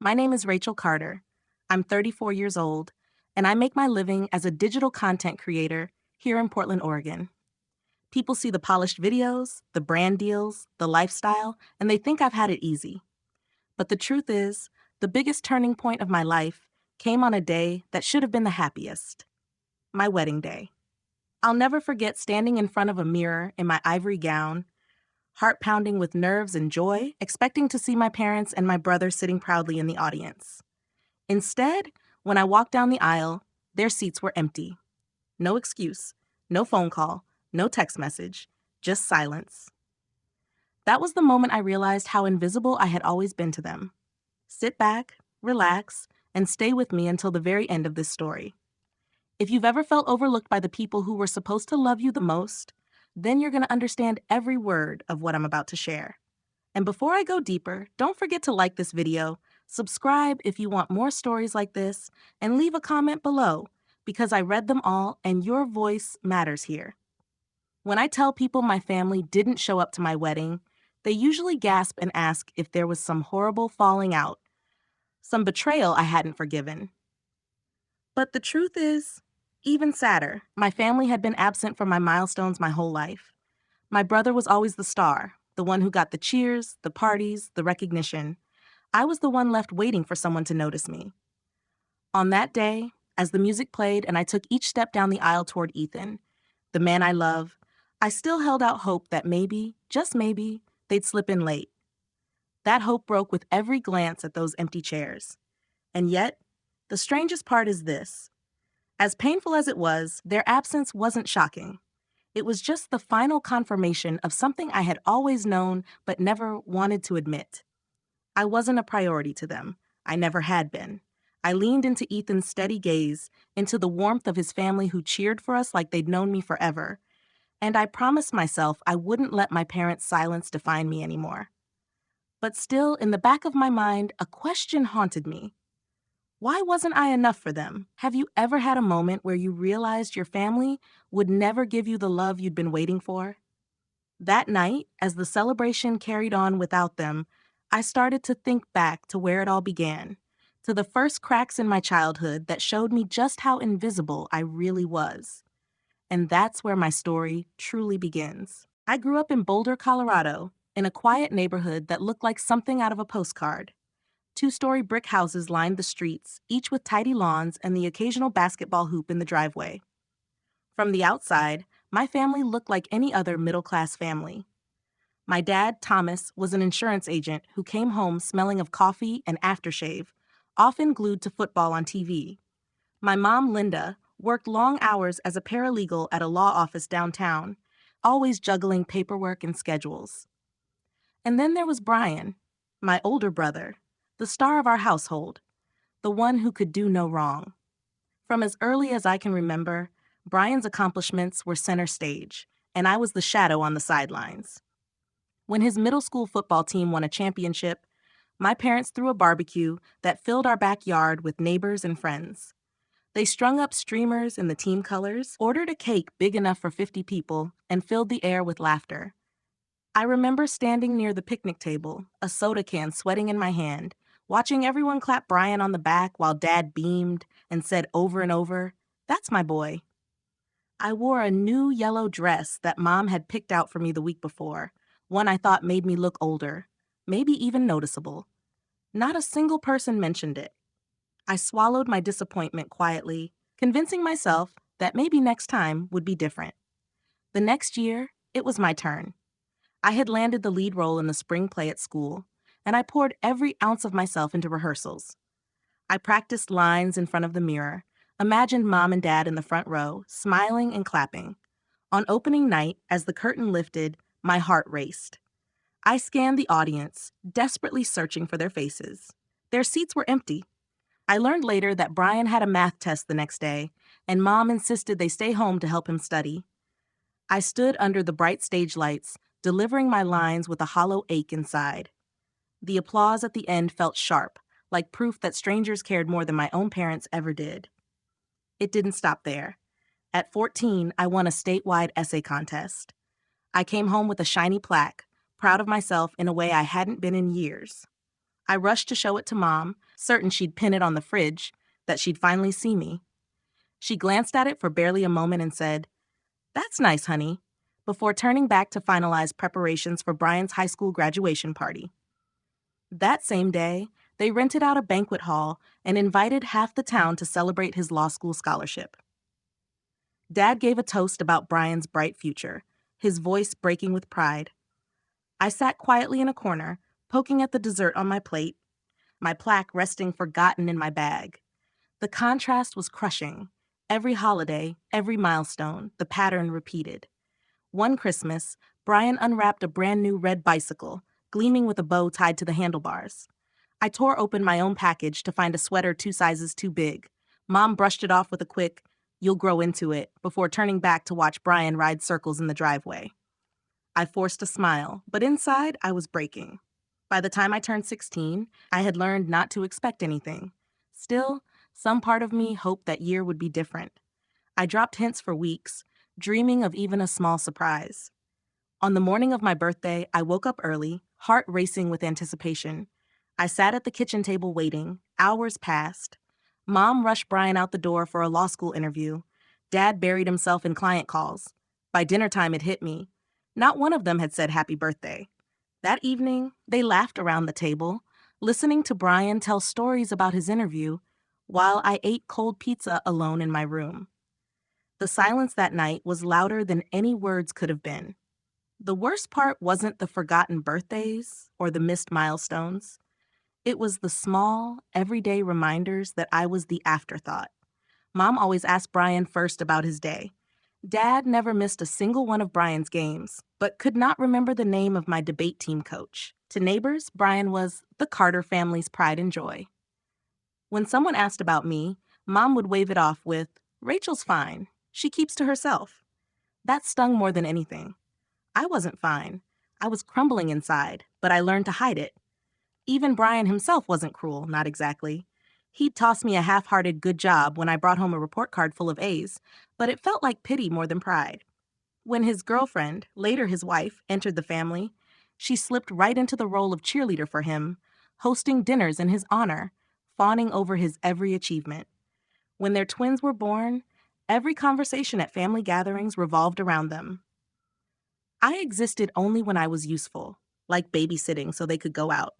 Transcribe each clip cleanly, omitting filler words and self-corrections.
My name is Rachel Carter. I'm 34 years old, and I make my living as a digital content creator here in Portland, Oregon. People see the polished videos, the brand deals, the lifestyle, and they think I've had it easy. But the truth is, the biggest turning point of my life came on a day that should have been the happiest, my wedding day. I'll never forget standing in front of a mirror in my ivory gown, heart pounding with nerves and joy, expecting to see my parents and my brother sitting proudly in the audience. Instead, when I walked down the aisle, their seats were empty. No excuse, no phone call, no text message, just silence. That was the moment I realized how invisible I had always been to them. Sit back, relax, and stay with me until the very end of this story. If you've ever felt overlooked by the people who were supposed to love you the most, then you're going to understand every word of what I'm about to share. And before I go deeper, don't forget to like this video, subscribe if you want more stories like this, and leave a comment below, because I read them all and your voice matters here. When I tell people my family didn't show up to my wedding, they usually gasp and ask if there was some horrible falling out, some betrayal I hadn't forgiven. But the truth is, even sadder, my family had been absent from my milestones my whole life. My brother was always the star, the one who got the cheers, the parties, the recognition. I was the one left waiting for someone to notice me. On that day, as the music played and I took each step down the aisle toward Ethan, the man I love, I still held out hope that maybe, just maybe, they'd slip in late. That hope broke with every glance at those empty chairs. And yet, the strangest part is this. As painful as it was, their absence wasn't shocking. It was just the final confirmation of something I had always known but never wanted to admit. I wasn't a priority to them. I never had been. I leaned into Ethan's steady gaze, into the warmth of his family who cheered for us like they'd known me forever. And I promised myself I wouldn't let my parents' silence define me anymore. But still, in the back of my mind, a question haunted me. Why wasn't I enough for them? Have you ever had a moment where you realized your family would never give you the love you'd been waiting for? That night, as the celebration carried on without them, I started to think back to where it all began, to the first cracks in my childhood that showed me just how invisible I really was. And that's where my story truly begins. I grew up in Boulder, Colorado, in a quiet neighborhood that looked like something out of a postcard. Two-story brick houses lined the streets, each with tidy lawns and the occasional basketball hoop in the driveway. From the outside, my family looked like any other middle-class family. My dad, Thomas, was an insurance agent who came home smelling of coffee and aftershave, often glued to football on TV. My mom, Linda, worked long hours as a paralegal at a law office downtown, always juggling paperwork and schedules. And then there was Brian, my older brother, the star of our household, the one who could do no wrong. From as early as I can remember, Brian's accomplishments were center stage, and I was the shadow on the sidelines. When his middle school football team won a championship, my parents threw a barbecue that filled our backyard with neighbors and friends. They strung up streamers in the team colors, ordered a cake big enough for 50 people, and filled the air with laughter. I remember standing near the picnic table, a soda can sweating in my hand, watching everyone clap Brian on the back while Dad beamed and said over and over, "That's my boy." I wore a new yellow dress that Mom had picked out for me the week before, one I thought made me look older, maybe even noticeable. Not a single person mentioned it. I swallowed my disappointment quietly, convincing myself that maybe next time would be different. The next year, it was my turn. I had landed the lead role in the spring play at school, and I poured every ounce of myself into rehearsals. I practiced lines in front of the mirror, imagined Mom and Dad in the front row, smiling and clapping. On opening night, as the curtain lifted, my heart raced. I scanned the audience, desperately searching for their faces. Their seats were empty. I learned later that Brian had a math test the next day, and Mom insisted they stay home to help him study. I stood under the bright stage lights, delivering my lines with a hollow ache inside. The applause at the end felt sharp, like proof that strangers cared more than my own parents ever did. It didn't stop there. At 14, I won a statewide essay contest. I came home with a shiny plaque, proud of myself in a way I hadn't been in years. I rushed to show it to Mom, certain she'd pin it on the fridge, that she'd finally see me. She glanced at it for barely a moment and said, "That's nice, honey," before turning back to finalize preparations for Brian's high school graduation party. That same day, they rented out a banquet hall and invited half the town to celebrate his law school scholarship. Dad gave a toast about Brian's bright future, his voice breaking with pride. I sat quietly in a corner, poking at the dessert on my plate, my plaque resting forgotten in my bag. The contrast was crushing. Every holiday, every milestone, the pattern repeated. One Christmas, Brian unwrapped a brand new red bicycle, gleaming with a bow tied to the handlebars. I tore open my own package to find a sweater 2 sizes too big. Mom brushed it off with a quick, "You'll grow into it," before turning back to watch Brian ride circles in the driveway. I forced a smile, but inside I was breaking. By the time I turned 16, I had learned not to expect anything. Still, some part of me hoped that year would be different. I dropped hints for weeks, dreaming of even a small surprise. On the morning of my birthday, I woke up early, heart racing with anticipation. I sat at the kitchen table waiting. Hours passed. Mom rushed Brian out the door for a law school interview. Dad buried himself in client calls. By dinner time, it hit me. Not one of them had said happy birthday. That evening, they laughed around the table, listening to Brian tell stories about his interview while I ate cold pizza alone in my room. The silence that night was louder than any words could have been. The worst part wasn't the forgotten birthdays or the missed milestones. It was the small, everyday reminders that I was the afterthought. Mom always asked Brian first about his day. Dad never missed a single one of Brian's games, but could not remember the name of my debate team coach. To neighbors, Brian was the Carter family's pride and joy. When someone asked about me, Mom would wave it off with, "Rachel's fine. She keeps to herself." That stung more than anything. I wasn't fine. I was crumbling inside, but I learned to hide it. Even Brian himself wasn't cruel, not exactly. He'd toss me a half-hearted good job when I brought home a report card full of A's, but it felt like pity more than pride. When his girlfriend, later his wife, entered the family, she slipped right into the role of cheerleader for him, hosting dinners in his honor, fawning over his every achievement. When their twins were born, every conversation at family gatherings revolved around them. I existed only when I was useful, like babysitting so they could go out.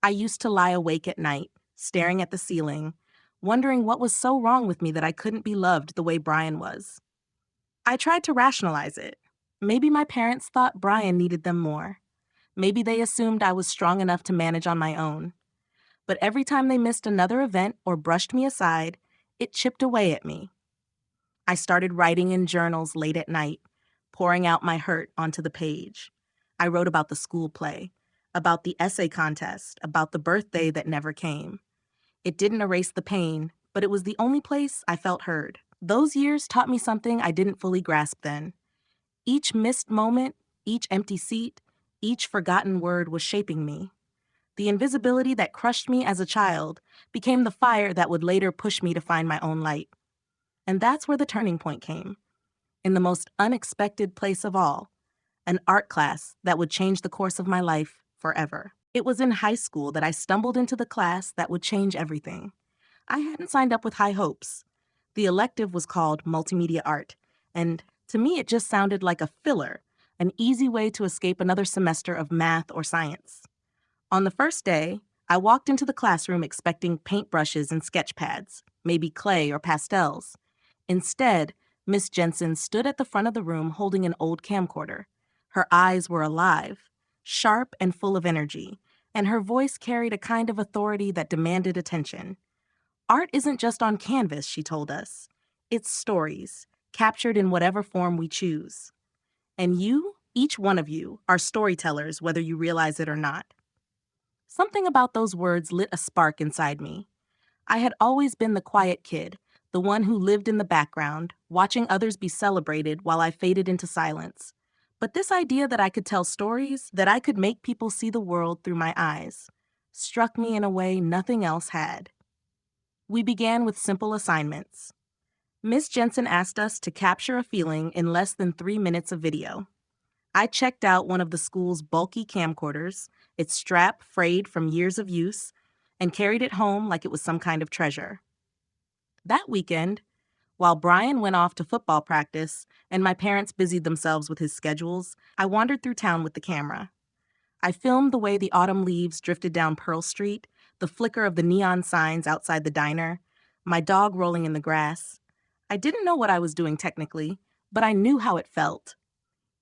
I used to lie awake at night, staring at the ceiling, wondering what was so wrong with me that I couldn't be loved the way Brian was. I tried to rationalize it. Maybe my parents thought Brian needed them more. Maybe they assumed I was strong enough to manage on my own. But every time they missed another event or brushed me aside, it chipped away at me. I started writing in journals late at night, pouring out my hurt onto the page. I wrote about the school play, about the essay contest, about the birthday that never came. It didn't erase the pain, but it was the only place I felt heard. Those years taught me something I didn't fully grasp then. Each missed moment, each empty seat, each forgotten word was shaping me. The invisibility that crushed me as a child became the fire that would later push me to find my own light. And that's where the turning point came. In the most unexpected place of all, an art class that would change the course of my life forever. It was in high school that I stumbled into the class that would change everything. I hadn't signed up with high hopes. The elective was called Multimedia Art, and to me it just sounded like a filler, an easy way to escape another semester of math or science. On the first day, I walked into the classroom expecting paintbrushes and sketch pads, maybe clay or pastels. Instead, Miss Jensen stood at the front of the room holding an old camcorder. Her eyes were alive, sharp and full of energy, and her voice carried a kind of authority that demanded attention. Art isn't just on canvas, she told us. It's stories, captured in whatever form we choose. And you, each one of you, are storytellers whether you realize it or not. Something about those words lit a spark inside me. I had always been the quiet kid, the one who lived in the background, watching others be celebrated while I faded into silence. But this idea that I could tell stories, that I could make people see the world through my eyes, struck me in a way nothing else had. We began with simple assignments. Miss Jensen asked us to capture a feeling in less than 3 minutes of video. I checked out one of the school's bulky camcorders, its strap frayed from years of use, and carried it home like it was some kind of treasure. That weekend, while Brian went off to football practice and my parents busied themselves with his schedules, I wandered through town with the camera. I filmed the way the autumn leaves drifted down Pearl Street, the flicker of the neon signs outside the diner, my dog rolling in the grass. I didn't know what I was doing technically, but I knew how it felt.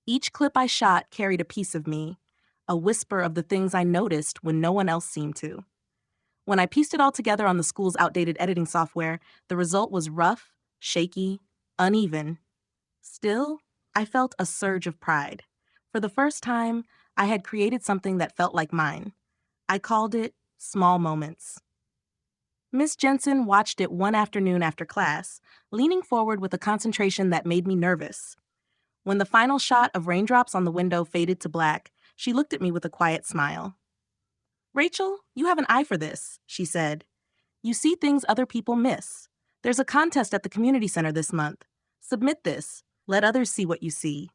Each clip I shot carried a piece of me, a whisper of the things I noticed when no one else seemed to. When I pieced it all together on the school's outdated editing software, the result was rough, shaky, uneven. Still, I felt a surge of pride. For the first time, I had created something that felt like mine. I called it Small Moments. Miss Jensen watched it one afternoon after class, leaning forward with a concentration that made me nervous. When the final shot of raindrops on the window faded to black, she looked at me with a quiet smile. "Rachel, you have an eye for this," she said. "You see things other people miss. There's a contest at the community center this month. Submit this. Let others see what you see."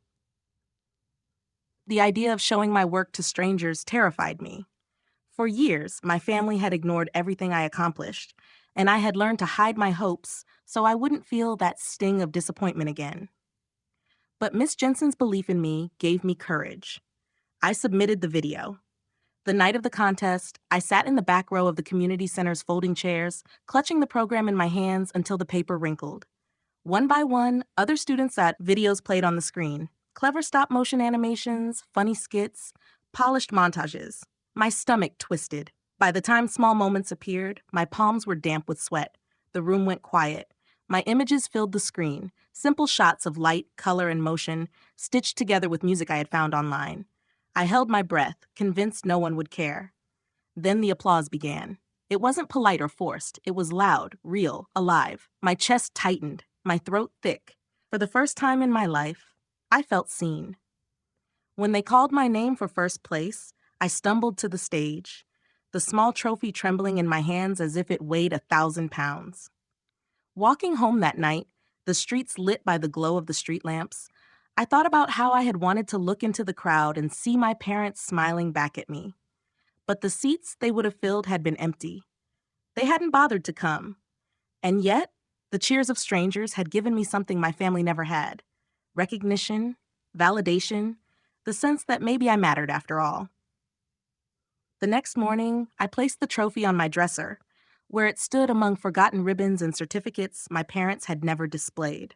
The idea of showing my work to strangers terrified me. For years, my family had ignored everything I accomplished, and I had learned to hide my hopes so I wouldn't feel that sting of disappointment again. But Miss Jensen's belief in me gave me courage. I submitted the video. The night of the contest, I sat in the back row of the community center's folding chairs, clutching the program in my hands until the paper wrinkled. One by one, other students sat, videos played on the screen. Clever stop-motion animations, funny skits, polished montages. My stomach twisted. By the time Small Moments appeared, my palms were damp with sweat. The room went quiet. My images filled the screen, simple shots of light, color, and motion, stitched together with music I had found online. I held my breath, convinced no one would care. Then the applause began. It wasn't polite or forced. It was loud, real, alive. My chest tightened, my throat thick. For the first time in my life, I felt seen. When they called my name for first place, I stumbled to the stage, the small trophy trembling in my hands as if it weighed 1,000 pounds. Walking home that night, the streets lit by the glow of the street lamps, I thought about how I had wanted to look into the crowd and see my parents smiling back at me. But the seats they would have filled had been empty. They hadn't bothered to come. And yet, the cheers of strangers had given me something my family never had: recognition, validation, the sense that maybe I mattered after all. The next morning, I placed the trophy on my dresser, where it stood among forgotten ribbons and certificates my parents had never displayed.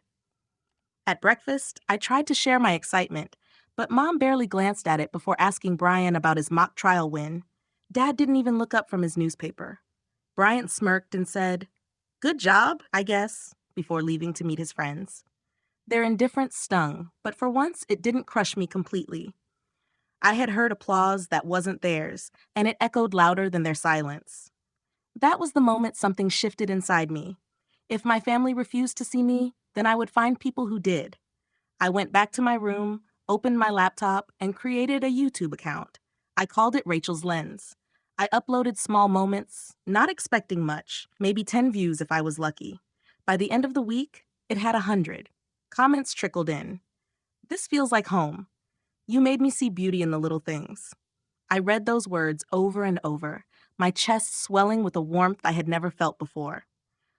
At breakfast, I tried to share my excitement, but Mom barely glanced at it before asking Brian about his mock trial win. Dad didn't even look up from his newspaper. Brian smirked and said, "Good job, I guess," before leaving to meet his friends. Their indifference stung, but for once it didn't crush me completely. I had heard applause that wasn't theirs, and it echoed louder than their silence. That was the moment something shifted inside me. If my family refused to see me, then I would find people who did. I went back to my room, opened my laptop, and created a YouTube account. I called it Rachel's Lens. I uploaded small moments, not expecting much, maybe 10 views if I was lucky. By the end of the week, it had 100. Comments trickled in. "This feels like home. You made me see beauty in the little things." I read those words over and over, my chest swelling with a warmth I had never felt before.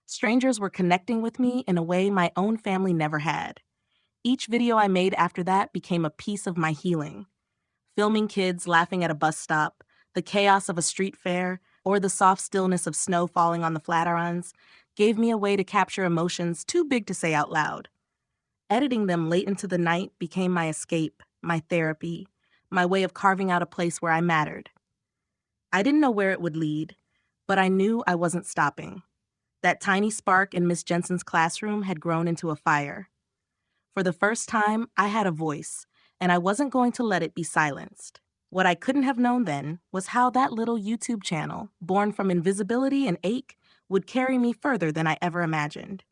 Strangers were connecting with me in a way my own family never had. Each video I made after that became a piece of my healing. Filming kids laughing at a bus stop, the chaos of a street fair, or the soft stillness of snow falling on the Flatirons gave me a way to capture emotions too big to say out loud. Editing them late into the night became my escape, my therapy, my way of carving out a place where I mattered. I didn't know where it would lead, but I knew I wasn't stopping. That tiny spark in Miss Jensen's classroom had grown into a fire. For the first time, I had a voice, and I wasn't going to let it be silenced. What I couldn't have known then was how that little YouTube channel, born from invisibility and ache, would carry me further than I ever imagined.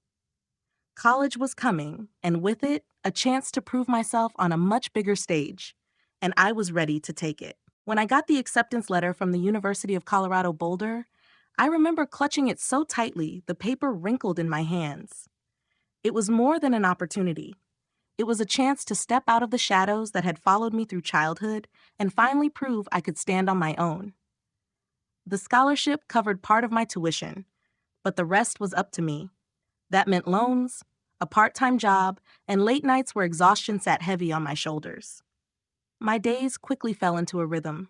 College was coming, and with it, a chance to prove myself on a much bigger stage, and I was ready to take it. When I got the acceptance letter from the University of Colorado Boulder, I remember clutching it so tightly the paper wrinkled in my hands. It was more than an opportunity. It was a chance to step out of the shadows that had followed me through childhood and finally prove I could stand on my own. The scholarship covered part of my tuition, but the rest was up to me. That meant loans, a part-time job, and late nights where exhaustion sat heavy on my shoulders. My days quickly fell into a rhythm.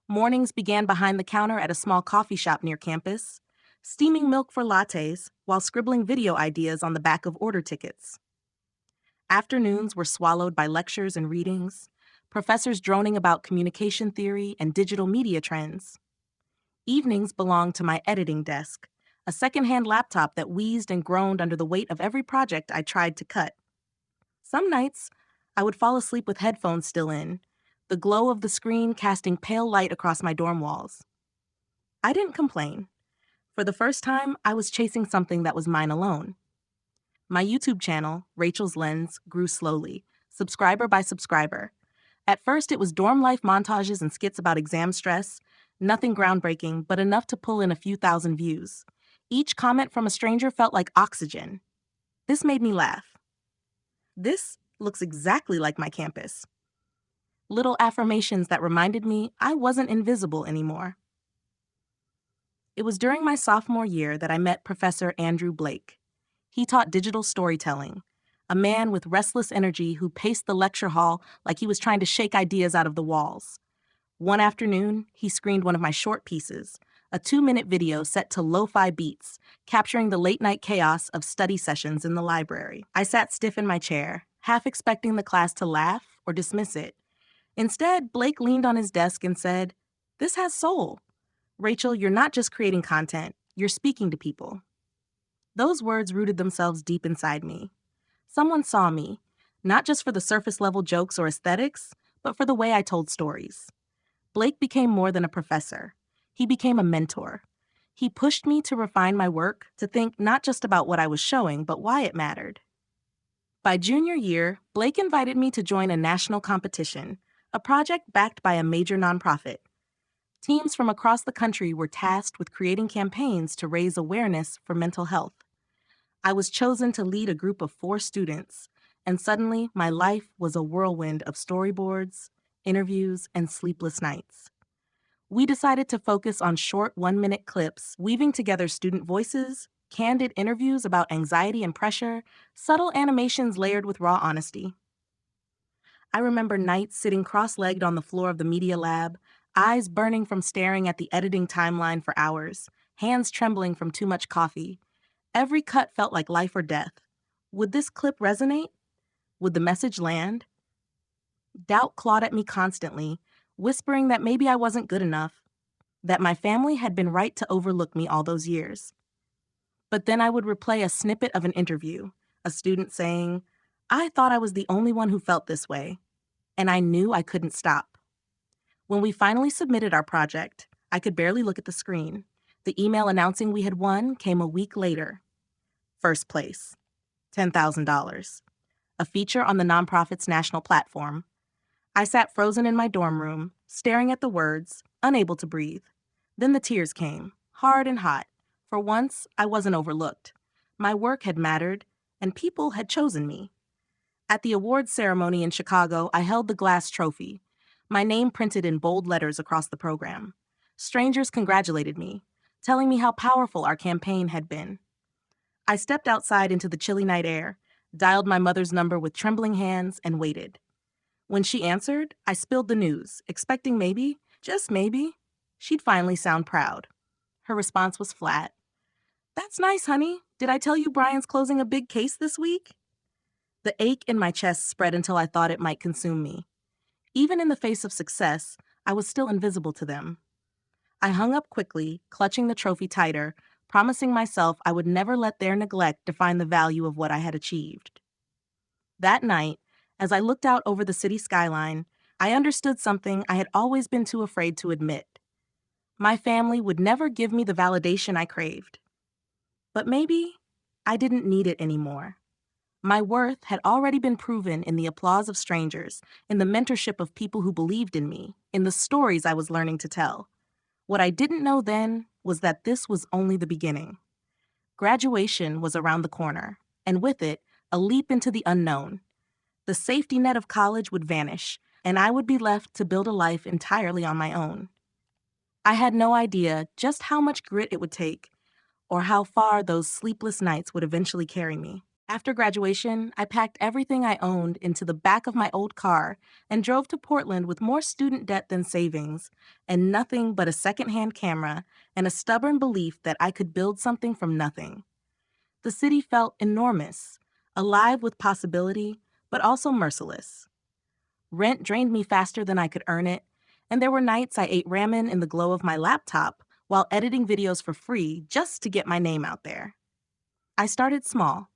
Mornings began behind the counter at a small coffee shop near campus, steaming milk for lattes while scribbling video ideas on the back of order tickets. Afternoons were swallowed by lectures and readings, professors droning about communication theory and digital media trends. Evenings belonged to my editing desk, a secondhand laptop that wheezed and groaned under the weight of every project I tried to cut. Some nights, I would fall asleep with headphones still in, the glow of the screen casting pale light across my dorm walls. I didn't complain. For the first time, I was chasing something that was mine alone. My YouTube channel, Rachel's Lens, grew slowly, subscriber by subscriber. At first, it was dorm life montages and skits about exam stress, nothing groundbreaking, but enough to pull in a few thousand views. Each comment from a stranger felt like oxygen. This made me laugh. This looks exactly like my campus. Little affirmations that reminded me I wasn't invisible anymore. It was during my sophomore year that I met Professor Andrew Blake. He taught digital storytelling, a man with restless energy who paced the lecture hall like he was trying to shake ideas out of the walls. One afternoon, he screened one of my short pieces, a 2-minute video set to lo-fi beats, capturing the late-night chaos of study sessions in the library. I sat stiff in my chair, half expecting the class to laugh or dismiss it. Instead, Blake leaned on his desk and said, "This has soul. Rachel, you're not just creating content, you're speaking to people." Those words rooted themselves deep inside me. Someone saw me, not just for the surface-level jokes or aesthetics, but for the way I told stories. Blake became more than a professor. He became a mentor. He pushed me to refine my work, to think not just about what I was showing, but why it mattered. By junior year, Blake invited me to join a national competition, a project backed by a major nonprofit. Teams from across the country were tasked with creating campaigns to raise awareness for mental health. I was chosen to lead a group of 4 students, and suddenly my life was a whirlwind of storyboards, interviews, and sleepless nights. We decided to focus on short 1-minute clips, weaving together student voices, candid interviews about anxiety and pressure, subtle animations layered with raw honesty. I remember nights sitting cross-legged on the floor of the media lab, eyes burning from staring at the editing timeline for hours, hands trembling from too much coffee. Every cut felt like life or death. Would this clip resonate? Would the message land? Doubt clawed at me constantly, whispering that maybe I wasn't good enough, that my family had been right to overlook me all those years. But then I would replay a snippet of an interview, a student saying, "I thought I was the only one who felt this way," and I knew I couldn't stop. When we finally submitted our project, I could barely look at the screen. The email announcing we had won came a week later. First place, $10,000. A feature on the nonprofit's national platform. I sat frozen in my dorm room, staring at the words, unable to breathe. Then the tears came, hard and hot. For once, I wasn't overlooked. My work had mattered, and people had chosen me. At the awards ceremony in Chicago, I held the glass trophy, my name printed in bold letters across the program. Strangers congratulated me, telling me how powerful our campaign had been. I stepped outside into the chilly night air, dialed my mother's number with trembling hands, and waited. When she answered, I spilled the news, expecting maybe, just maybe, she'd finally sound proud. Her response was flat. "That's nice, honey. Did I tell you Brian's closing a big case this week?" The ache in my chest spread until I thought it might consume me. Even in the face of success, I was still invisible to them. I hung up quickly, clutching the trophy tighter, promising myself I would never let their neglect define the value of what I had achieved. That night, as I looked out over the city skyline, I understood something I had always been too afraid to admit. My family would never give me the validation I craved. But maybe I didn't need it anymore. My worth had already been proven in the applause of strangers, in the mentorship of people who believed in me, in the stories I was learning to tell. What I didn't know then was that this was only the beginning. Graduation was around the corner, and with it, a leap into the unknown. The safety net of college would vanish, and I would be left to build a life entirely on my own. I had no idea just how much grit it would take, or how far those sleepless nights would eventually carry me. After graduation, I packed everything I owned into the back of my old car and drove to Portland with more student debt than savings, and nothing but a secondhand camera and a stubborn belief that I could build something from nothing. The city felt enormous, alive with possibility, but also merciless. Rent drained me faster than I could earn it, and there were nights I ate ramen in the glow of my laptop while editing videos for free just to get my name out there. I started small: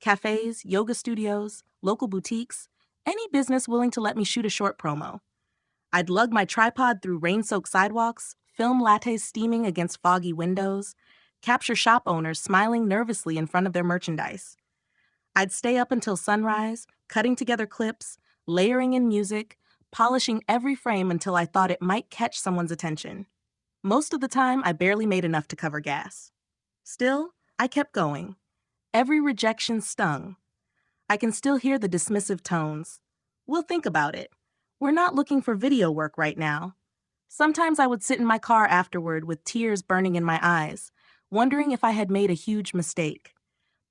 cafes, yoga studios, local boutiques, any business willing to let me shoot a short promo. I'd lug my tripod through rain-soaked sidewalks, film lattes steaming against foggy windows, capture shop owners smiling nervously in front of their merchandise. I'd stay up until sunrise, cutting together clips, layering in music, polishing every frame until I thought it might catch someone's attention. Most of the time, I barely made enough to cover gas. Still, I kept going. Every rejection stung. I can still hear the dismissive tones. "We'll think about it. We're not looking for video work right now." Sometimes I would sit in my car afterward with tears burning in my eyes, wondering if I had made a huge mistake.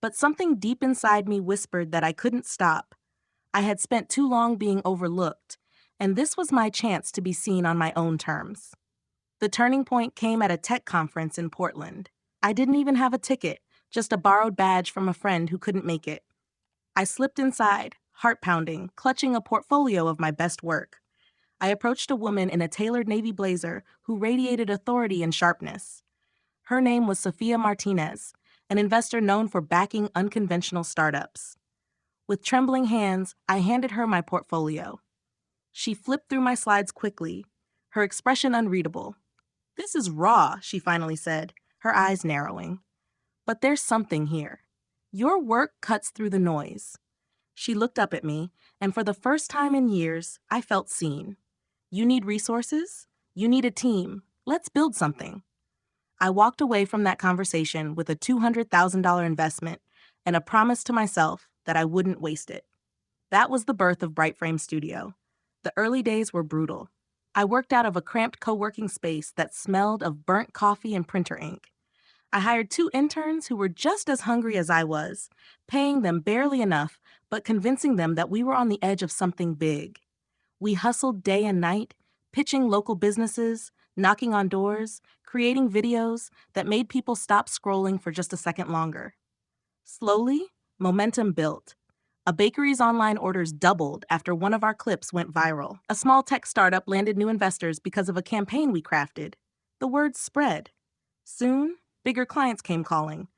But something deep inside me whispered that I couldn't stop. I had spent too long being overlooked, and this was my chance to be seen on my own terms. The turning point came at a tech conference in Portland. I didn't even have a ticket, just a borrowed badge from a friend who couldn't make it. I slipped inside, heart pounding, clutching a portfolio of my best work. I approached a woman in a tailored navy blazer who radiated authority and sharpness. Her name was Sophia Martinez, an investor known for backing unconventional startups. With trembling hands, I handed her my portfolio. She flipped through my slides quickly, her expression unreadable. "This is raw," she finally said, her eyes narrowing. "But there's something here. Your work cuts through the noise." She looked up at me, and for the first time in years, I felt seen. "You need resources? You need a team. Let's build something." I walked away from that conversation with a $200,000 investment and a promise to myself that I wouldn't waste it. That was the birth of Bright Frame Studio. The early days were brutal. I worked out of a cramped co-working space that smelled of burnt coffee and printer ink. I hired 2 interns who were just as hungry as I was, paying them barely enough, but convincing them that we were on the edge of something big. We hustled day and night, pitching local businesses, knocking on doors, creating videos that made people stop scrolling for just a second longer. Slowly, momentum built. A bakery's online orders doubled after one of our clips went viral. A small tech startup landed new investors because of a campaign we crafted. The word spread. Soon, bigger clients came calling.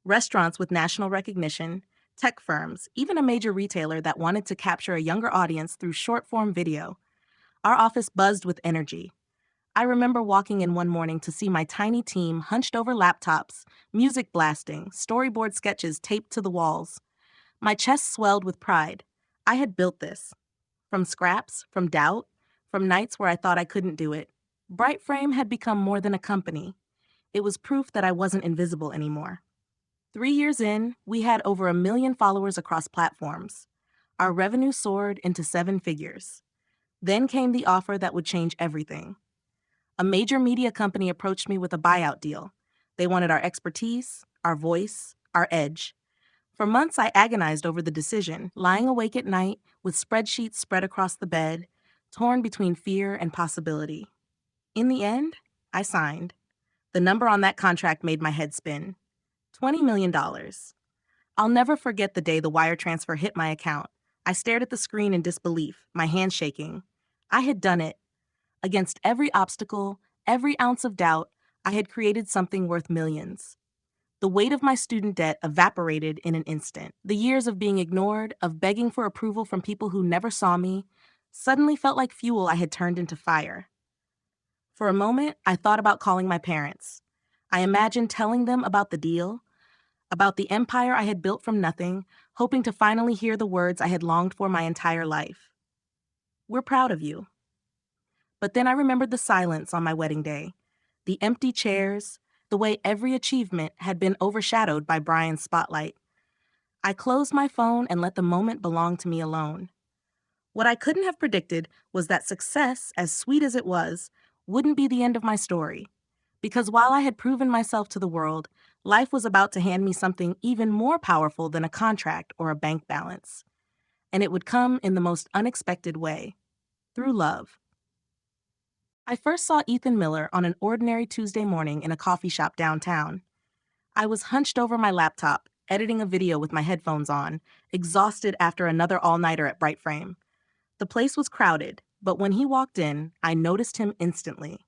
Restaurants with national recognition, tech firms, even a major retailer that wanted to capture a younger audience through short-form video. Our office buzzed with energy. I remember walking in one morning to see my tiny team hunched over laptops, music blasting, storyboard sketches taped to the walls. My chest swelled with pride. I had built this. From scraps, from doubt, from nights where I thought I couldn't do it. Bright Frame had become more than a company. It was proof that I wasn't invisible anymore. 3 years in, we had over 1 million followers across platforms. Our revenue soared into 7 figures. Then came the offer that would change everything. A major media company approached me with a buyout deal. They wanted our expertise, our voice, our edge. For months, I agonized over the decision, lying awake at night with spreadsheets spread across the bed, torn between fear and possibility. In the end, I signed. The number on that contract made my head spin. $20 million. I'll never forget the day the wire transfer hit my account. I stared at the screen in disbelief, my hands shaking. I had done it. Against every obstacle, every ounce of doubt, I had created something worth millions. The weight of my student debt evaporated in an instant. The years of being ignored, of begging for approval from people who never saw me, suddenly felt like fuel I had turned into fire. For a moment, I thought about calling my parents. I imagined telling them about the deal, about the empire I had built from nothing, hoping to finally hear the words I had longed for my entire life. "We're proud of you." But then I remembered the silence on my wedding day, the empty chairs, the way every achievement had been overshadowed by Brian's spotlight. I closed my phone and let the moment belong to me alone. What I couldn't have predicted was that success, as sweet as it was, wouldn't be the end of my story. Because while I had proven myself to the world, life was about to hand me something even more powerful than a contract or a bank balance. And it would come in the most unexpected way, through love. I first saw Ethan Miller on an ordinary Tuesday morning in a coffee shop downtown. I was hunched over my laptop, editing a video with my headphones on, exhausted after another all-nighter at Bright Frame. The place was crowded, but when he walked in, I noticed him instantly.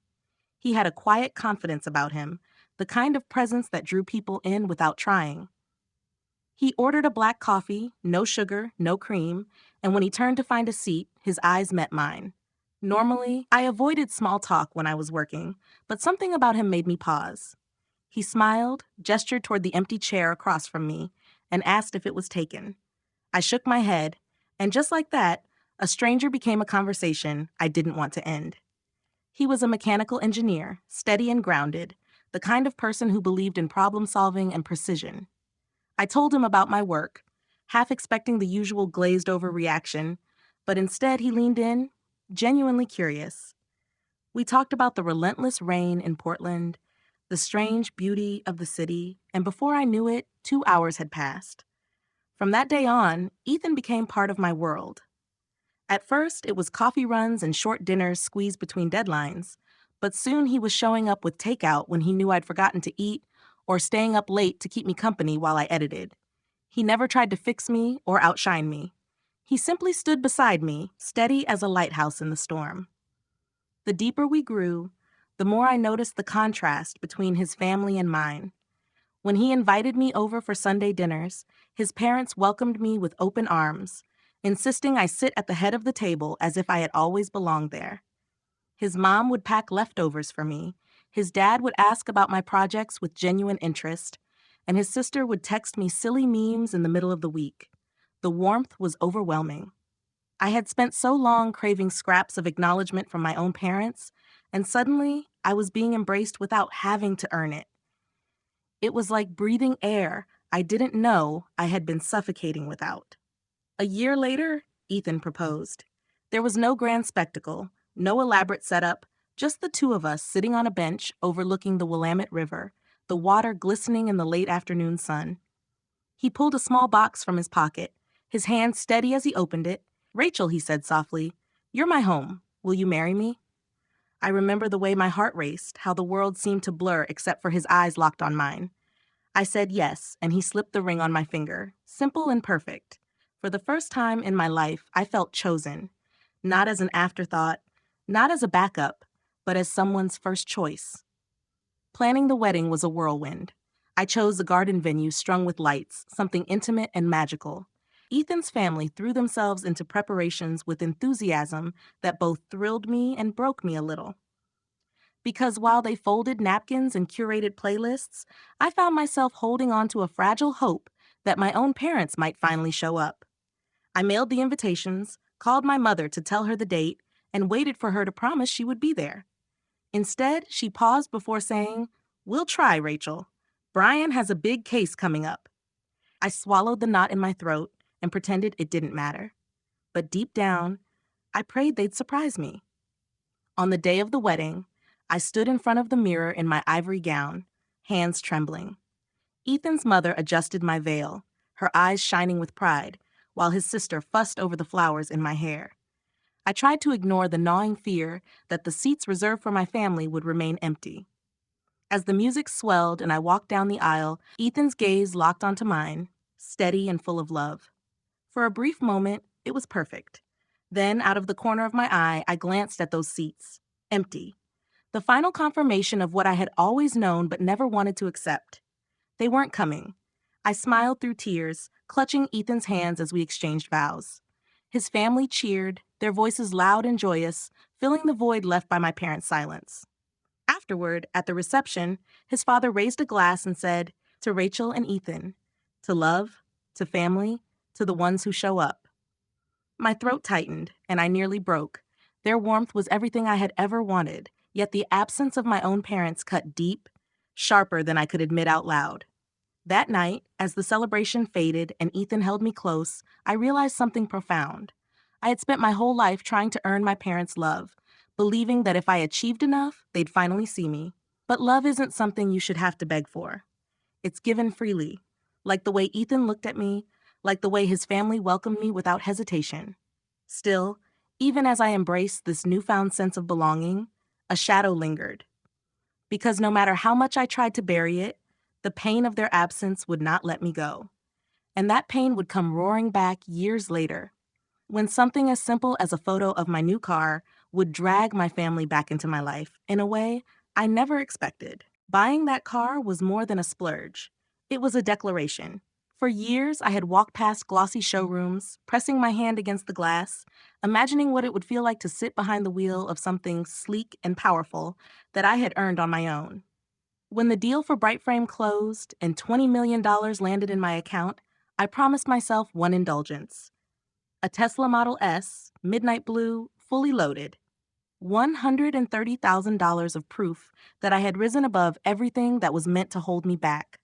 He had a quiet confidence about him, the kind of presence that drew people in without trying. He ordered a black coffee, no sugar, no cream, and when he turned to find a seat, his eyes met mine. Normally, I avoided small talk when I was working, but something about him made me pause. He smiled, gestured toward the empty chair across from me, and asked if it was taken. I shook my head, and just like that, a stranger became a conversation I didn't want to end. He was a mechanical engineer, steady and grounded, the kind of person who believed in problem solving and precision. I told him about my work, half expecting the usual glazed over reaction, but instead he leaned in, genuinely curious. We talked about the relentless rain in Portland, the strange beauty of the city, and before I knew it, 2 hours had passed. From that day on, Ethan became part of my world. At first, it was coffee runs and short dinners squeezed between deadlines, but soon he was showing up with takeout when he knew I'd forgotten to eat or staying up late to keep me company while I edited. He never tried to fix me or outshine me. He simply stood beside me, steady as a lighthouse in the storm. The deeper we grew, the more I noticed the contrast between his family and mine. When he invited me over for Sunday dinners, his parents welcomed me with open arms, insisting I sit at the head of the table as if I had always belonged there. His mom would pack leftovers for me, his dad would ask about my projects with genuine interest, and his sister would text me silly memes in the middle of the week. The warmth was overwhelming. I had spent so long craving scraps of acknowledgement from my own parents, and suddenly I was being embraced without having to earn it. It was like breathing air I didn't know I had been suffocating without. A year later, Ethan proposed. There was no grand spectacle, no elaborate setup, just the two of us sitting on a bench overlooking the Willamette River, the water glistening in the late afternoon sun. He pulled a small box from his pocket, his hand steady as he opened it. "Rachel," he said softly, "you're my home. Will you marry me?" I remember the way my heart raced, how the world seemed to blur except for his eyes locked on mine. I said yes, and he slipped the ring on my finger, simple and perfect. For the first time in my life, I felt chosen, not as an afterthought, not as a backup, but as someone's first choice. Planning the wedding was a whirlwind. I chose a garden venue strung with lights, something intimate and magical. Ethan's family threw themselves into preparations with enthusiasm that both thrilled me and broke me a little. Because while they folded napkins and curated playlists, I found myself holding on to a fragile hope that my own parents might finally show up. I mailed the invitations, called my mother to tell her the date, and waited for her to promise she would be there. Instead, she paused before saying, "We'll try, Rachel. Brian has a big case coming up." I swallowed the knot in my throat and pretended it didn't matter. But deep down, I prayed they'd surprise me. On the day of the wedding, I stood in front of the mirror in my ivory gown, hands trembling. Ethan's mother adjusted my veil, her eyes shining with pride, while his sister fussed over the flowers in my hair. I tried to ignore the gnawing fear that the seats reserved for my family would remain empty. As the music swelled and I walked down the aisle, Ethan's gaze locked onto mine, steady and full of love. For a brief moment, it was perfect. Then, out of the corner of my eye, I glanced at those seats, empty. The final confirmation of what I had always known but never wanted to accept. They weren't coming. I smiled through tears, clutching Ethan's hands as we exchanged vows. His family cheered, their voices loud and joyous, filling the void left by my parents' silence. Afterward, at the reception, his father raised a glass and said, "To Rachel and Ethan, to love, to family, to the ones who show up." My throat tightened, and I nearly broke. Their warmth was everything I had ever wanted, yet the absence of my own parents cut deep, sharper than I could admit out loud. That night, as the celebration faded and Ethan held me close, I realized something profound. I had spent my whole life trying to earn my parents' love, believing that if I achieved enough, they'd finally see me. But love isn't something you should have to beg for. It's given freely, like the way Ethan looked at me, like the way his family welcomed me without hesitation. Still, even as I embraced this newfound sense of belonging, a shadow lingered. Because no matter how much I tried to bury it, the pain of their absence would not let me go. And that pain would come roaring back years later, when something as simple as a photo of my new car would drag my family back into my life in a way I never expected. Buying that car was more than a splurge. It was a declaration. For years, I had walked past glossy showrooms, pressing my hand against the glass, imagining what it would feel like to sit behind the wheel of something sleek and powerful that I had earned on my own. When the deal for Bright Frame closed and $20 million landed in my account, I promised myself one indulgence: a Tesla Model S, midnight blue, fully loaded. $130,000 of proof that I had risen above everything that was meant to hold me back.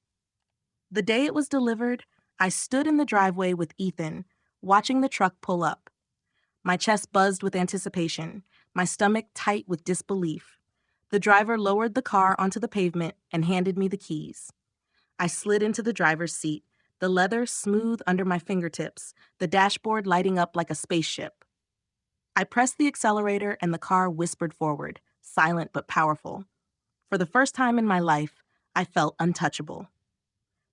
The day it was delivered, I stood in the driveway with Ethan, watching the truck pull up. My chest buzzed with anticipation, my stomach tight with disbelief. The driver lowered the car onto the pavement and handed me the keys. I slid into the driver's seat, the leather smooth under my fingertips, the dashboard lighting up like a spaceship. I pressed the accelerator and the car whispered forward, silent but powerful. For the first time in my life, I felt untouchable.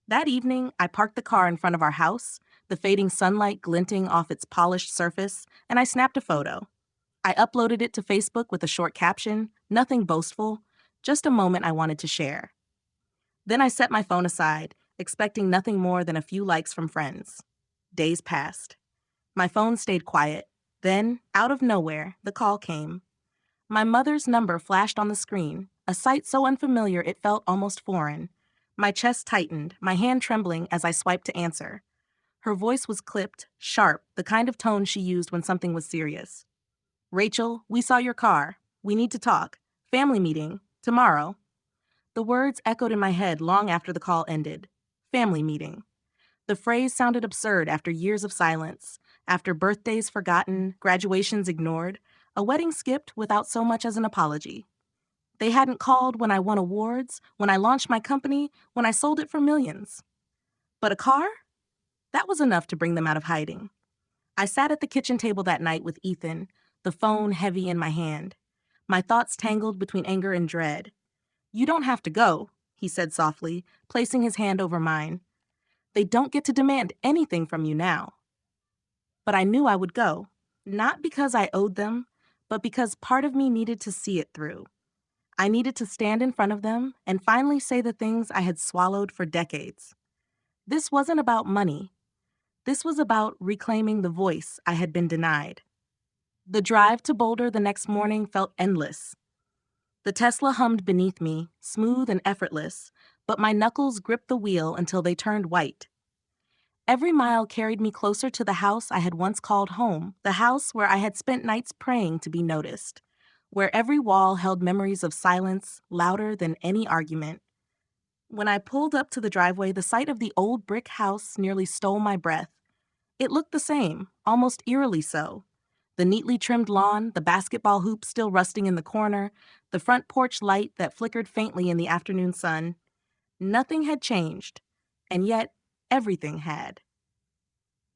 That evening, I parked the car in front of our house, the fading sunlight glinting off its polished surface, and I snapped a photo. I uploaded it to Facebook with a short caption, nothing boastful, just a moment I wanted to share. Then I set my phone aside, expecting nothing more than a few likes from friends. Days passed. My phone stayed quiet. Then, out of nowhere, the call came. My mother's number flashed on the screen, a sight so unfamiliar it felt almost foreign. My chest tightened, my hand trembling as I swiped to answer. Her voice was clipped, sharp, the kind of tone she used when something was serious. "Rachel, we saw your car. We need to talk. Family meeting. Tomorrow." The words echoed in my head long after the call ended. Family meeting. The phrase sounded absurd after years of silence, after birthdays forgotten, graduations ignored, a wedding skipped without so much as an apology. They hadn't called when I won awards, when I launched my company, when I sold it for millions. But a car? That was enough to bring them out of hiding. I sat at the kitchen table that night with Ethan, the phone heavy in my hand. My thoughts tangled between anger and dread. "You don't have to go," he said softly, placing his hand over mine. "They don't get to demand anything from you now." But I knew I would go, not because I owed them, but because part of me needed to see it through. I needed to stand in front of them and finally say the things I had swallowed for decades. This wasn't about money. This was about reclaiming the voice I had been denied. The drive to Boulder the next morning felt endless. The Tesla hummed beneath me, smooth and effortless, but my knuckles gripped the wheel until they turned white. Every mile carried me closer to the house I had once called home, the house where I had spent nights praying to be noticed, where every wall held memories of silence louder than any argument. When I pulled up to the driveway, the sight of the old brick house nearly stole my breath. It looked the same, almost eerily so. The neatly trimmed lawn, the basketball hoop still rusting in the corner, the front porch light that flickered faintly in the afternoon sun. Nothing had changed, and yet everything had.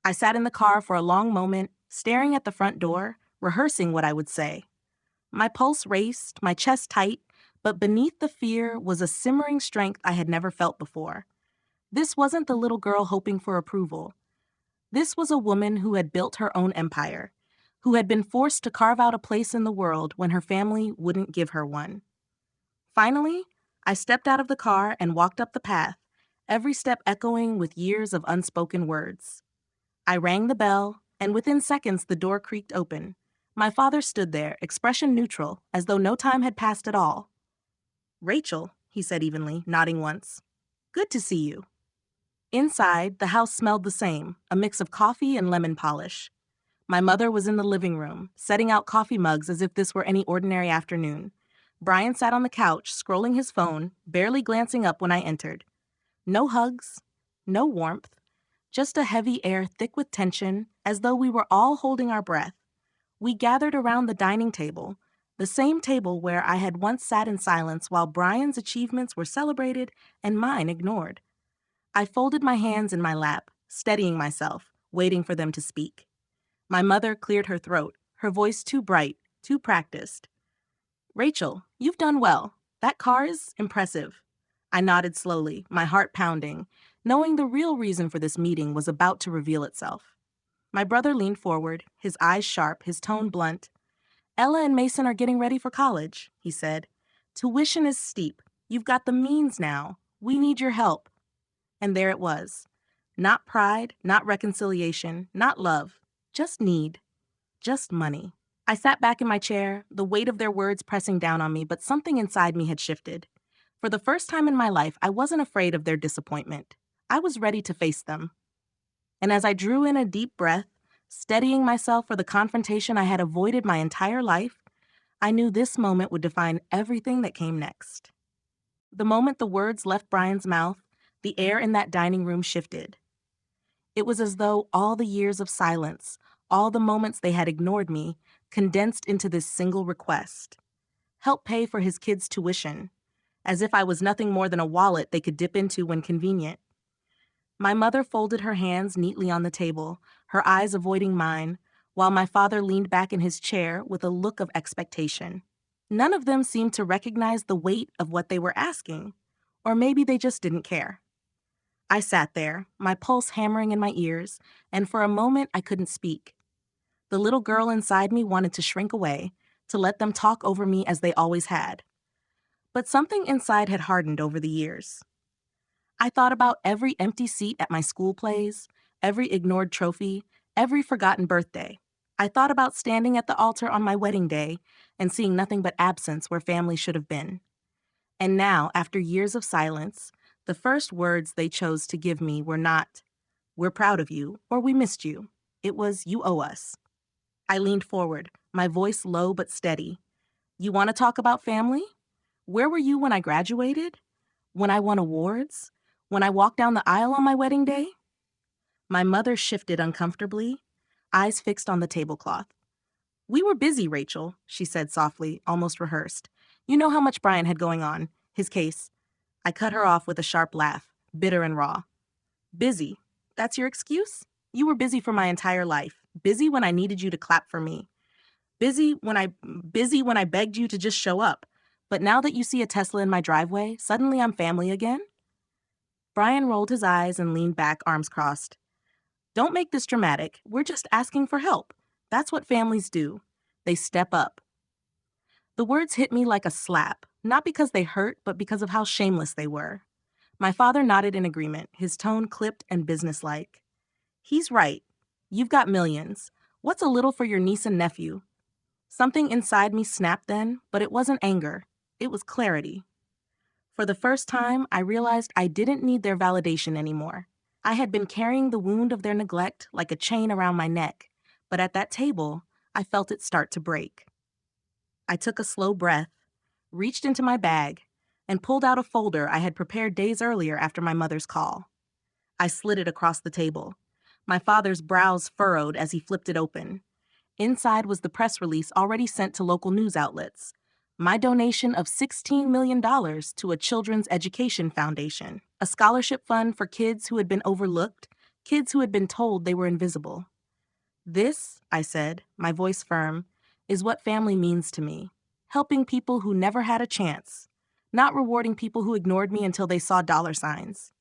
I sat in the car for a long moment, staring at the front door, rehearsing what I would say. My pulse raced, my chest tight, but beneath the fear was a simmering strength I had never felt before. This wasn't the little girl hoping for approval. This was a woman who had built her own empire, who had been forced to carve out a place in the world when her family wouldn't give her one. Finally, I stepped out of the car and walked up the path, every step echoing with years of unspoken words. I rang the bell, and within seconds the door creaked open. My father stood there, expression neutral, as though no time had passed at all. "Rachel," he said evenly, nodding once. "Good to see you." Inside, the house smelled the same, a mix of coffee and lemon polish. My mother was in the living room, setting out coffee mugs as if this were any ordinary afternoon. Brian sat on the couch, scrolling his phone, barely glancing up when I entered. No hugs, no warmth, just a heavy air thick with tension, as though we were all holding our breath. We gathered around the dining table, the same table where I had once sat in silence while Brian's achievements were celebrated and mine ignored. I folded my hands in my lap, steadying myself, waiting for them to speak. My mother cleared her throat, her voice too bright, too practiced. "Rachel, you've done well. That car is impressive." I nodded slowly, my heart pounding, knowing the real reason for this meeting was about to reveal itself. My brother leaned forward, his eyes sharp, his tone blunt. "Ella and Mason are getting ready for college," he said. "Tuition is steep. You've got the means now. We need your help." And there it was. Not pride, not reconciliation, not love. Just need. Just money. I sat back in my chair, the weight of their words pressing down on me, but something inside me had shifted. For the first time in my life, I wasn't afraid of their disappointment. I was ready to face them. And as I drew in a deep breath, steadying myself for the confrontation I had avoided my entire life, I knew this moment would define everything that came next. The moment the words left Brian's mouth, the air in that dining room shifted. It was as though all the years of silence, all the moments they had ignored me, condensed into this single request. Help pay for his kids' tuition, as if I was nothing more than a wallet they could dip into when convenient. My mother folded her hands neatly on the table, her eyes avoiding mine, while my father leaned back in his chair with a look of expectation. None of them seemed to recognize the weight of what they were asking, or maybe they just didn't care. I sat there, my pulse hammering in my ears, and for a moment I couldn't speak. The little girl inside me wanted to shrink away, to let them talk over me as they always had. But something inside had hardened over the years. I thought about every empty seat at my school plays, every ignored trophy, every forgotten birthday. I thought about standing at the altar on my wedding day and seeing nothing but absence where family should have been. And now, after years of silence, the first words they chose to give me were not, "We're proud of you," or "We missed you." It was, "You owe us." I leaned forward, my voice low but steady. "You want to talk about family? Where were you when I graduated? When I won awards? When I walked down the aisle on my wedding day?" My mother shifted uncomfortably, eyes fixed on the tablecloth. "We were busy, Rachel," she said softly, almost rehearsed. "You know how much Brian had going on, his case." I cut her off with a sharp laugh, bitter and raw. "Busy? That's your excuse? You were busy for my entire life. Busy when I needed you to clap for me. Busy when I begged you to just show up. But now that you see a Tesla in my driveway, suddenly I'm family again?" Brian rolled his eyes and leaned back, arms crossed. "Don't make this dramatic. We're just asking for help. That's what families do. They step up." The words hit me like a slap, not because they hurt, but because of how shameless they were. My father nodded in agreement, his tone clipped and businesslike. "He's right. You've got millions. What's a little for your niece and nephew?" Something inside me snapped then, but it wasn't anger. It was clarity. For the first time, I realized I didn't need their validation anymore. I had been carrying the wound of their neglect like a chain around my neck, but at that table, I felt it start to break. I took a slow breath, reached into my bag, and pulled out a folder I had prepared days earlier after my mother's call. I slid it across the table. My father's brows furrowed as he flipped it open. Inside was the press release already sent to local news outlets. My donation of $16 million to a children's education foundation, a scholarship fund for kids who had been overlooked, kids who had been told they were invisible. "This," I said, my voice firm, "is what family means to me. Helping people who never had a chance, not rewarding people who ignored me until they saw dollar signs."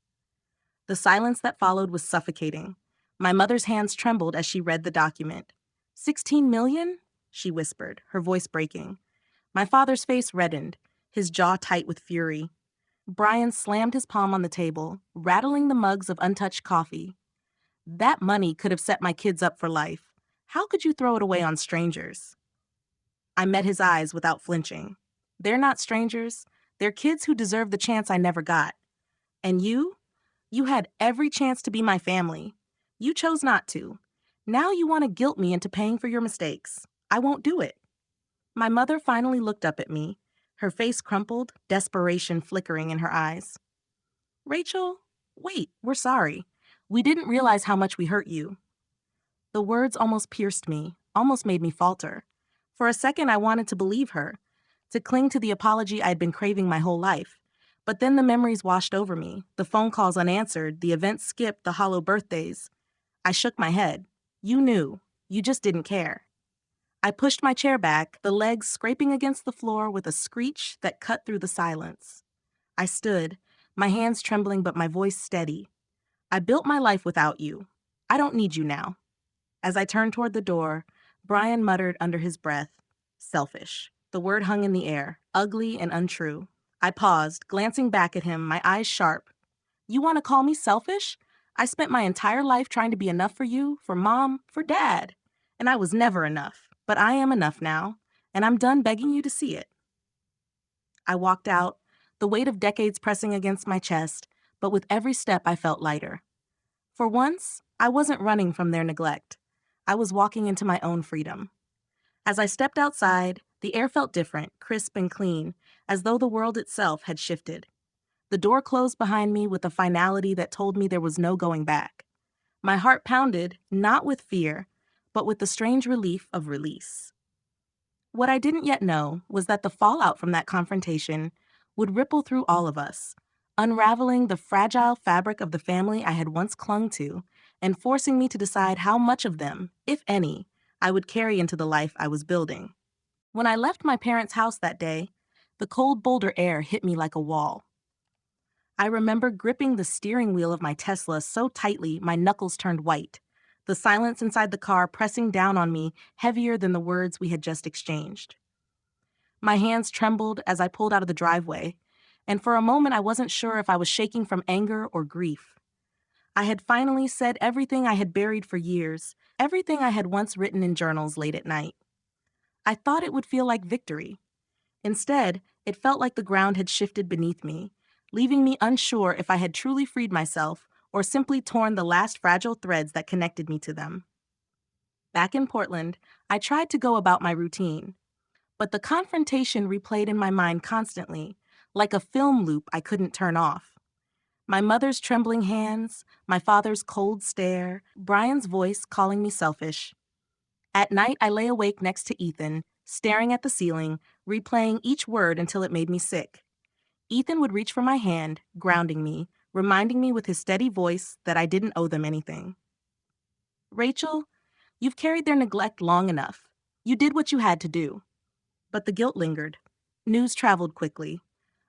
The silence that followed was suffocating. My mother's hands trembled as she read the document. "16 million?" she whispered, her voice breaking. My father's face reddened, his jaw tight with fury. Brian slammed his palm on the table, rattling the mugs of untouched coffee. "That money could have set my kids up for life. How could you throw it away on strangers?" I met his eyes without flinching. "They're not strangers. They're kids who deserve the chance I never got. And you had every chance to be my family. You chose not to. Now you want to guilt me into paying for your mistakes. I won't do it." My mother finally looked up at me, her face crumpled, desperation flickering in her eyes. "Rachel, Wait, we're sorry. We didn't realize how much we hurt you. The words almost pierced me, almost made me falter. For a second, I wanted to believe her, to cling to the apology I'd been craving my whole life. But then the memories washed over me, the phone calls unanswered, the events skipped, the hollow birthdays. I shook my head. You knew. You just didn't care. I pushed my chair back, the legs scraping against the floor with a screech that cut through the silence. I stood, my hands trembling but my voice steady. I built my life without you. I don't need you now. As I turned toward the door, Brian muttered under his breath, selfish. The word hung in the air, ugly and untrue. I paused, glancing back at him, my eyes sharp. You want to call me selfish? I spent my entire life trying to be enough for you, for Mom, for Dad. And I was never enough. But I am enough now, and I'm done begging you to see it. I walked out, the weight of decades pressing against my chest, but with every step I felt lighter. For once, I wasn't running from their neglect. I was walking into my own freedom. As I stepped outside, the air felt different, crisp and clean, as though the world itself had shifted. The door closed behind me with a finality that told me there was no going back. My heart pounded, not with fear, but with the strange relief of release. What I didn't yet know was that the fallout from that confrontation would ripple through all of us, unraveling the fragile fabric of the family I had once clung to and forcing me to decide how much of them, if any, I would carry into the life I was building. When I left my parents' house that day, the cold Boulder air hit me like a wall. I remember gripping the steering wheel of my Tesla so tightly my knuckles turned white, the silence inside the car pressing down on me heavier than the words we had just exchanged. My hands trembled as I pulled out of the driveway, and for a moment I wasn't sure if I was shaking from anger or grief. I had finally said everything I had buried for years, everything I had once written in journals late at night. I thought it would feel like victory. Instead, it felt like the ground had shifted beneath me, leaving me unsure if I had truly freed myself or simply torn the last fragile threads that connected me to them. Back in Portland, I tried to go about my routine, but the confrontation replayed in my mind constantly, like a film loop I couldn't turn off. My mother's trembling hands, my father's cold stare, Brian's voice calling me selfish. At night, I lay awake next to Ethan, staring at the ceiling, replaying each word until it made me sick. Ethan would reach for my hand, grounding me, reminding me with his steady voice that I didn't owe them anything. Rachel, you've carried their neglect long enough. You did what you had to do. But the guilt lingered. News traveled quickly.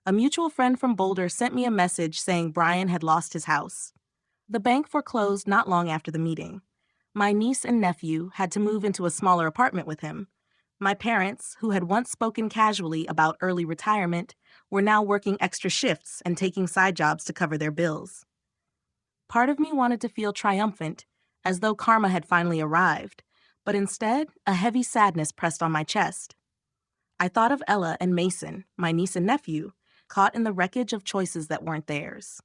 A mutual friend from Boulder sent me a message saying Brian had lost his house. The bank foreclosed not long after the meeting. My niece and nephew had to move into a smaller apartment with him. My parents, who had once spoken casually about early retirement, were now working extra shifts and taking side jobs to cover their bills. Part of me wanted to feel triumphant, as though karma had finally arrived, but instead, a heavy sadness pressed on my chest. I thought of Ella and Mason, my niece and nephew, caught in the wreckage of choices that weren't theirs.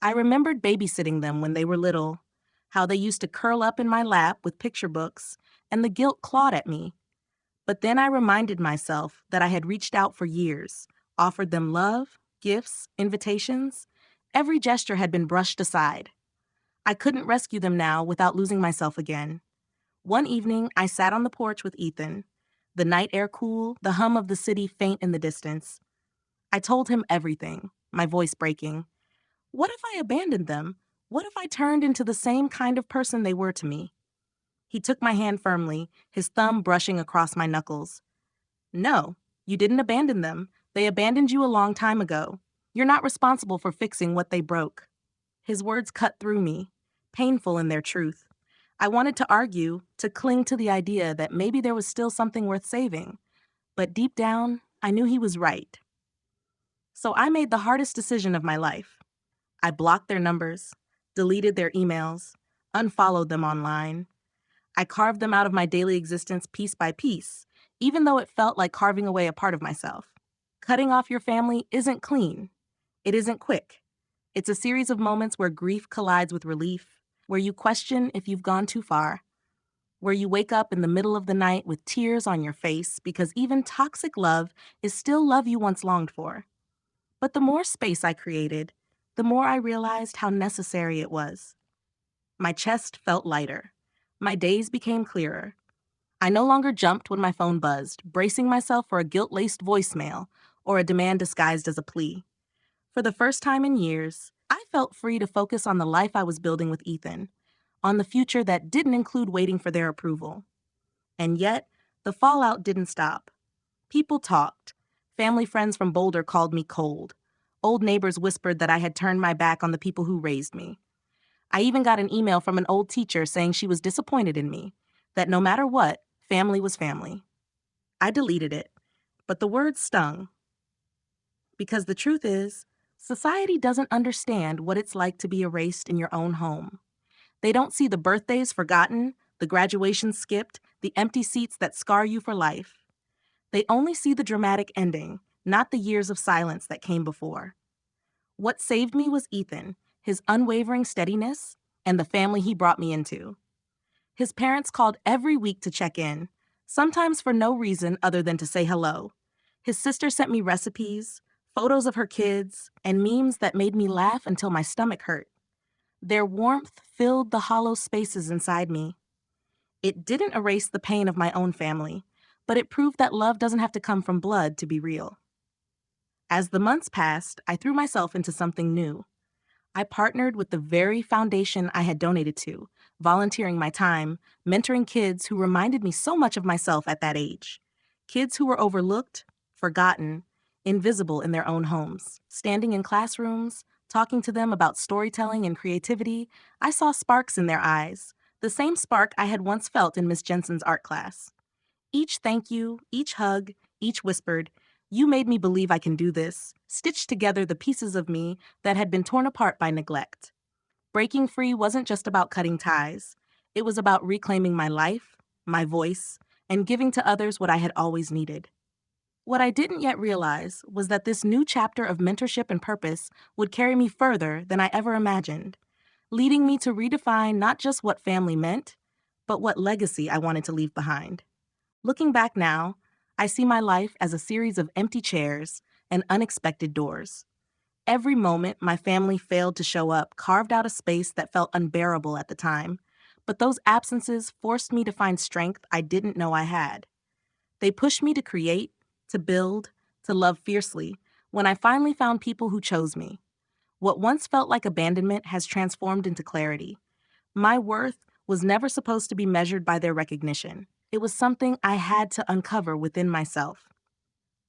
I remembered babysitting them when they were little, how they used to curl up in my lap with picture books, and the guilt clawed at me. But then I reminded myself that I had reached out for years, offered them love, gifts, invitations. Every gesture had been brushed aside. I couldn't rescue them now without losing myself again. One evening, I sat on the porch with Ethan, the night air cool, the hum of the city faint in the distance. I told him everything, my voice breaking. What if I abandoned them? What if I turned into the same kind of person they were to me? He took my hand firmly, his thumb brushing across my knuckles. No, you didn't abandon them. They abandoned you a long time ago. You're not responsible for fixing what they broke. His words cut through me, painful in their truth. I wanted to argue, to cling to the idea that maybe there was still something worth saving. But deep down, I knew he was right. So I made the hardest decision of my life. I blocked their numbers, deleted their emails, unfollowed them online. I carved them out of my daily existence piece by piece, even though it felt like carving away a part of myself. Cutting off your family isn't clean. It isn't quick. It's a series of moments where grief collides with relief, where you question if you've gone too far, where you wake up in the middle of the night with tears on your face because even toxic love is still love you once longed for. But the more space I created, the more I realized how necessary it was. My chest felt lighter. My days became clearer. I no longer jumped when my phone buzzed, bracing myself for a guilt-laced voicemail or a demand disguised as a plea. For the first time in years, I felt free to focus on the life I was building with Ethan, on the future that didn't include waiting for their approval. And yet, the fallout didn't stop. People talked. Family friends from Boulder called me cold. Old neighbors whispered that I had turned my back on the people who raised me. I even got an email from an old teacher saying she was disappointed in me, that no matter what, family was family. I deleted it, but the words stung. Because the truth is, society doesn't understand what it's like to be erased in your own home. They don't see the birthdays forgotten, the graduations skipped, the empty seats that scar you for life. They only see the dramatic ending, not the years of silence that came before. What saved me was Ethan, his unwavering steadiness, and the family he brought me into. His parents called every week to check in, sometimes for no reason other than to say hello. His sister sent me recipes, photos of her kids, and memes that made me laugh until my stomach hurt. Their warmth filled the hollow spaces inside me. It didn't erase the pain of my own family, but it proved that love doesn't have to come from blood to be real. As the months passed, I threw myself into something new. I partnered with the very foundation I had donated to, volunteering my time, mentoring kids who reminded me so much of myself at that age. Kids who were overlooked, forgotten, invisible in their own homes. Standing in classrooms, talking to them about storytelling and creativity, I saw sparks in their eyes, the same spark I had once felt in Miss Jensen's art class. Each thank you, each hug, each whispered, "You made me believe I can do this," stitched together the pieces of me that had been torn apart by neglect. Breaking free wasn't just about cutting ties. It was about reclaiming my life, my voice, and giving to others what I had always needed. What I didn't yet realize was that this new chapter of mentorship and purpose would carry me further than I ever imagined, leading me to redefine not just what family meant, but what legacy I wanted to leave behind. Looking back now, I see my life as a series of empty chairs and unexpected doors. Every moment my family failed to show up carved out a space that felt unbearable at the time, but those absences forced me to find strength I didn't know I had. They pushed me to create, to build, to love fiercely when I finally found people who chose me. What once felt like abandonment has transformed into clarity. My worth was never supposed to be measured by their recognition. It was something I had to uncover within myself.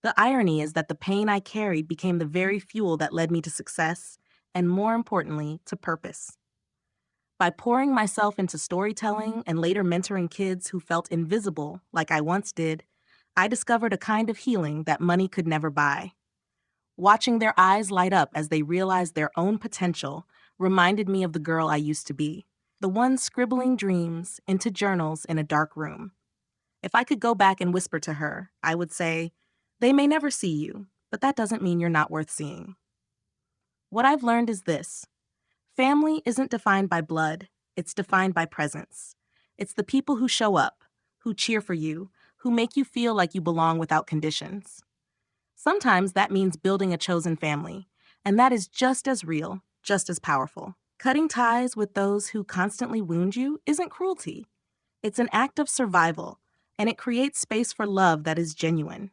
The irony is that the pain I carried became the very fuel that led me to success, and more importantly, to purpose. By pouring myself into storytelling and later mentoring kids who felt invisible, like I once did, I discovered a kind of healing that money could never buy. Watching their eyes light up as they realized their own potential reminded me of the girl I used to be, the one scribbling dreams into journals in a dark room. If I could go back and whisper to her, I would say, "They may never see you, but that doesn't mean you're not worth seeing." What I've learned is this: family isn't defined by blood, it's defined by presence. It's the people who show up, who cheer for you, who make you feel like you belong without conditions. Sometimes that means building a chosen family, and that is just as real, just as powerful. Cutting ties with those who constantly wound you isn't cruelty. It's an act of survival, and it creates space for love that is genuine.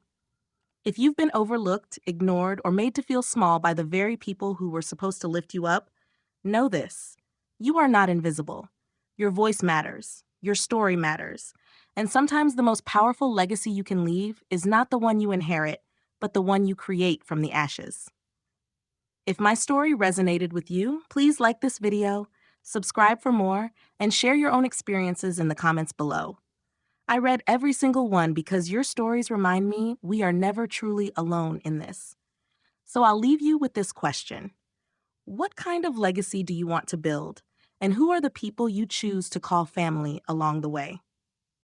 If you've been overlooked, ignored, or made to feel small by the very people who were supposed to lift you up, know this: you are not invisible. Your voice matters. Your story matters. And sometimes the most powerful legacy you can leave is not the one you inherit, but the one you create from the ashes. If my story resonated with you, please like this video, subscribe for more, and share your own experiences in the comments below. I read every single one because your stories remind me we are never truly alone in this. So I'll leave you with this question: what kind of legacy do you want to build? And who are the people you choose to call family along the way?